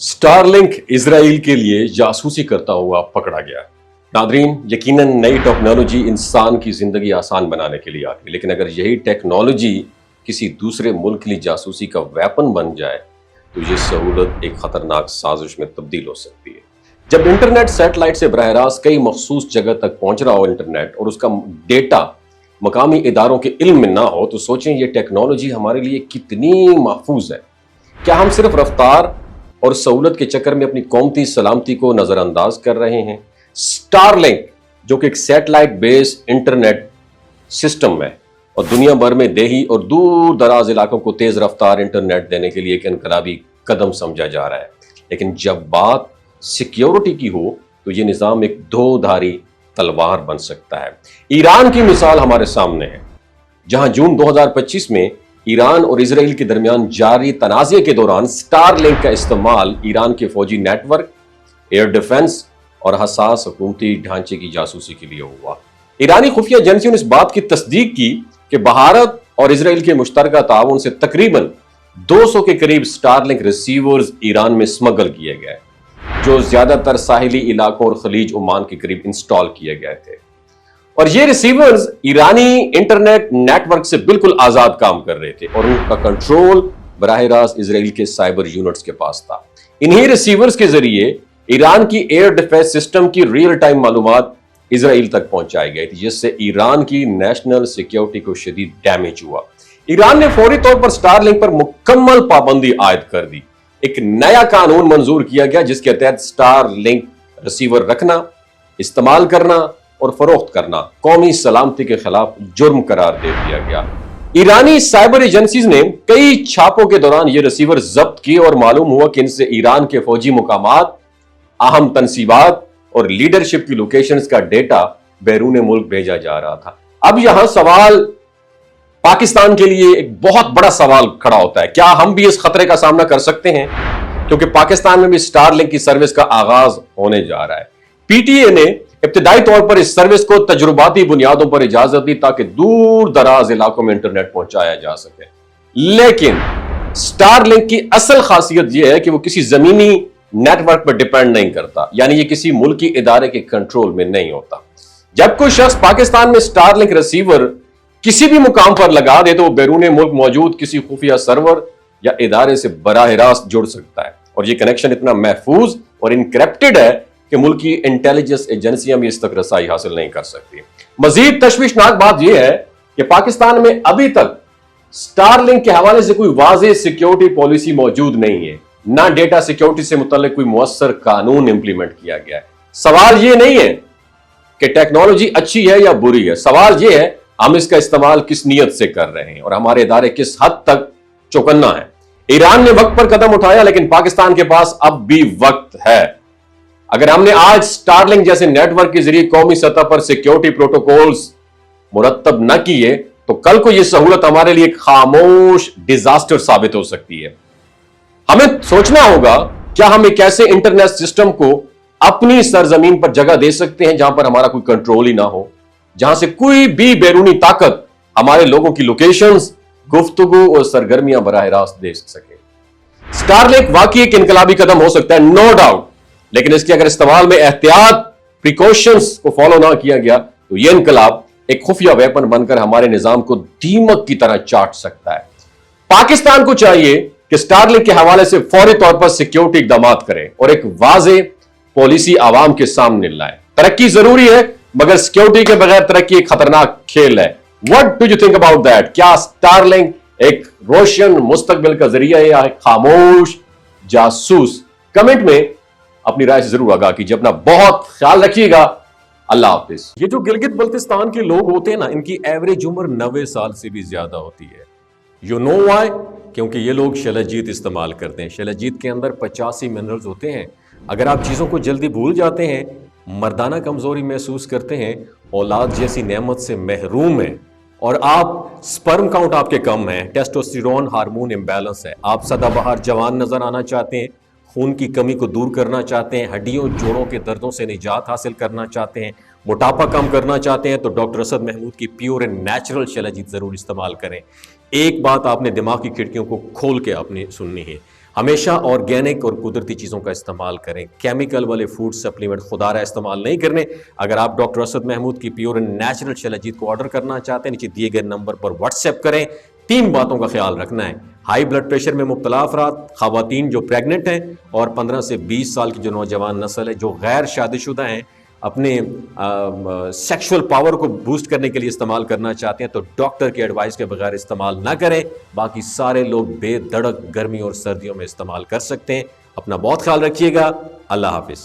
Starlink Israel के लिए जासूसी करता हुआ पकड़ा गया। नादरीन, यकीनन नई टेक्नोलॉजी इंसान की जिंदगी आसान बनाने के लिए आती है, लेकिन अगर यही टेक्नोलॉजी किसी दूसरे मुल्क के लिए जासूसी का वेपन बन जाए तो ये सहूलत एक खतरनाक साजिश में तब्दील हो सकती है। जब इंटरनेट सैटेलाइट से बरह रास्त कई मखसूस जगह तक पहुंच रहा हो इंटरनेट और उसका डेटा मकामी इदारों के इल्म में ना हो, तो सोचें ये टेक्नोलॉजी हमारे लिए कितनी महफूज है। क्या हम सिर्फ रफ्तार और सहूलत के चक्कर में अपनी कौमती सलामती को नजरअंदाज कर रहे हैं? स्टारलिंक, जो कि एक सैटेलाइट बेस्ड इंटरनेट सिस्टम है और दुनिया भर में देही और दूर दराज इलाकों को तेज रफ्तार इंटरनेट देने के लिए एक इनकलाबी कदम समझा जा रहा है, लेकिन जब बात सिक्योरिटी की हो तो यह निजाम एक दो-धारी तलवार बन सकता है। ईरान की मिसाल हमारे सामने है, जहां जून 2025 में ईरान और इजराइल के दरमियान जारी तनाज़े के दौरान स्टारलिंक का इस्तेमाल ईरान के फौजी नेटवर्क, एयर डिफेंस और हसास हुकूमती ढांचे की जासूसी के लिए हुआ। ईरानी खुफिया एजेंसियों ने इस बात की तस्दीक की कि भारत और इजराइल के मुश्तरका ताउन से तकरीबन 200 के करीब स्टारलिंक रिसीवर्स ईरान में स्मगल किए गए, जो ज्यादातर साहिली इलाकों और खलीज ओमान के करीब इंस्टॉल किए गए थे। और ये रिसीवर्स ईरानी इंटरनेट नेटवर्क से बिल्कुल आजाद काम कर रहे थे और उनका कंट्रोल बराह रास्त इजराइल के साइबर यूनिट्स के पास था। इन्हीं रिसीवर्स के जरिए ईरान की एयर डिफेंस सिस्टम की रियल टाइम मालूमात इजराइल तक पहुंचाई गई थी, जिससे ईरान की नेशनल सिक्योरिटी को शदीद डैमेज हुआ। ईरान ने फौरी तौर पर स्टारलिंक पर मुकम्मल पाबंदी आयद कर दी। एक नया कानून मंजूर किया गया जिसके तहत स्टारलिंक रिसीवर रखना, इस्तेमाल करना और फरोख्त करना कौमी सलामती के खिलाफ जुर्म करार दे दिया गया। ईरानी साइबर एजेंसीज ने कई छापों के दौरान ये रिसीवर जब्त किए और मालूम हुआ कि इनसे ईरान के फौजी मुकामात, अहम तनसीबात और लीडरशिप की लोकेशंस का डेटा बैरून मुल्क भेजा जा रहा था। अब यहां सवाल पाकिस्तान के लिए एक बहुत बड़ा सवाल खड़ा होता है, क्या हम भी इस खतरे का सामना कर सकते हैं? क्योंकि पाकिस्तान में भी स्टारलिंक की सर्विस का आगाज होने जा रहा है। पीटीए ने इब्तिदाई तौर पर इस सर्विस को तजुर्बाती बुनियादों पर इजाजत दी ताकि दूर दराज इलाकों में इंटरनेट पहुंचाया जा सके, लेकिन स्टारलिंक की असल खासियत यह है कि वो किसी जमीनी नेटवर्क पर डिपेंड नहीं करता, यानी ये किसी मुल्की इदारे के कंट्रोल में नहीं होता। जब कोई शख्स पाकिस्तान में स्टारलिंक रिसीवर किसी भी मुकाम पर लगा दे तो वो बैरून मुल्क मौजूद किसी खुफिया सर्वर या इदारे से बराह रास्त जुड़ सकता है, और ये कनेक्शन इतना महफूज और इनक्रिप्टेड है कि मुल्क की इंटेलिजेंस एजेंसियां भी इस तक रसाई हासिल नहीं कर सकती। मजीद तशवीशनाक बात यह है कि पाकिस्तान में अभी तक स्टारलिंक के हवाले से कोई वाज़ेह सिक्योरिटी पॉलिसी मौजूद नहीं है, ना डेटा सिक्योरिटी से मुतल्लिक कोई मुअस्सर कानून इंप्लीमेंट किया गया है। सवाल यह नहीं है कि टेक्नोलॉजी अच्छी है या बुरी है, सवाल यह है हम इसका इस्तेमाल किस नीयत से कर रहे हैं और हमारे इदारे किस हद तक चौकन्ना है। ईरान ने वक्त पर कदम उठाया, लेकिन पाकिस्तान के पास अब भी वक्त है। अगर हमने आज स्टारलिंक जैसे नेटवर्क के जरिए कौमी सतह पर सिक्योरिटी प्रोटोकॉल्स मुरत्तब न किए तो कल को यह सहूलत हमारे लिए एक खामोश डिजास्टर साबित हो सकती है। हमें सोचना होगा, क्या हम एक ऐसे इंटरनेट सिस्टम को अपनी सरजमीन पर जगह दे सकते हैं जहां पर हमारा कोई कंट्रोल ही ना हो, जहां से कोई भी बैरूनी ताकत हमारे लोगों की लोकेशंस, गुफ्तगू और सरगर्मियां बराह रास्त दे सके। स्टारलिंक वाकई एक इनकलाबी कदम हो सकता है, नो डाउट, लेकिन इसके अगर इस्तेमाल में एहतियात, प्रिकॉशंस को फॉलो ना किया गया तो यह इनकलाब एक खुफिया वेपन बनकर हमारे निजाम को दीमक की तरह चाट सकता है। पाकिस्तान को चाहिए कि स्टारलिंक के हवाले से फौरी तौर पर सिक्योरिटी इकदाम करे और एक वाज़ेह पॉलिसी आवाम के सामने लाए। तरक्की जरूरी है, मगर सिक्योरिटी के बगैर तरक्की एक खतरनाक खेल है। What do you think about that? क्या स्टारलिंक एक रोशन मुस्तकबिल का जरिया है या एक खामोश जासूस? कमेंट में अपनी राय से जरूर आगाह कीजिए। अपना बहुत ख्याल रखिएगा। अल्लाह हाफिज। ये जो गिलगित बल्तिस्तान के लोग होते हैं ना, इनकी एवरेज उम्र 90 साल से भी ज्यादा होती है। You know why? क्योंकि ये लोग शलजीत इस्तेमाल करते हैं। शलजीत के अंदर 85 मिनरल्स होते हैं। अगर आप चीज़ों को जल्दी भूल जाते हैं, मर्दाना कमजोरी महसूस करते हैं, औलाद जैसी नेमत से महरूम हैं और आप स्पर्म काउंट आपके कम है, टेस्टोस्टेरोन हार्मोन इम्बैलेंस है, आप सदाबहार जवान नजर आना चाहते हैं, खून की कमी को दूर करना चाहते हैं, हड्डियों जोड़ों के दर्दों से निजात हासिल करना चाहते हैं, मोटापा कम करना चाहते हैं, तो डॉक्टर असद महमूद की प्योर एंड नेचुरल शलजीत जरूर इस्तेमाल करें। एक बात आपने दिमाग की खिड़कियों को खोल के आपने सुननी है, ہمیشہ آرگینک اور قدرتی چیزوں کا استعمال کریں. کیمیکل والے فوڈ سپلیمنٹ خدارہ استعمال نہیں کرنے. اگر آپ ڈاکٹر اسد محمود کی پیور اینڈ نیچرل شلجیت کو آرڈر کرنا چاہتے ہیں نیچے دیے گئے نمبر پر واٹس ایپ کریں. 3 باتوں کا خیال رکھنا ہے: ہائی بلڈ پریشر میں مبتلا افراد، خواتین جو پریگننٹ ہیں، اور 15 سے 20 سال کی جو نوجوان نسل ہے جو غیر شادی شدہ ہیں، اپنے سیکشول پاور کو بوسٹ کرنے کے لیے استعمال کرنا چاہتے ہیں تو ڈاکٹر کی ایڈوائس کے بغیر استعمال نہ کریں. باقی سارے لوگ بے دھڑک گرمی اور سردیوں میں استعمال کر سکتے ہیں. اپنا بہت خیال رکھیے گا. اللہ حافظ.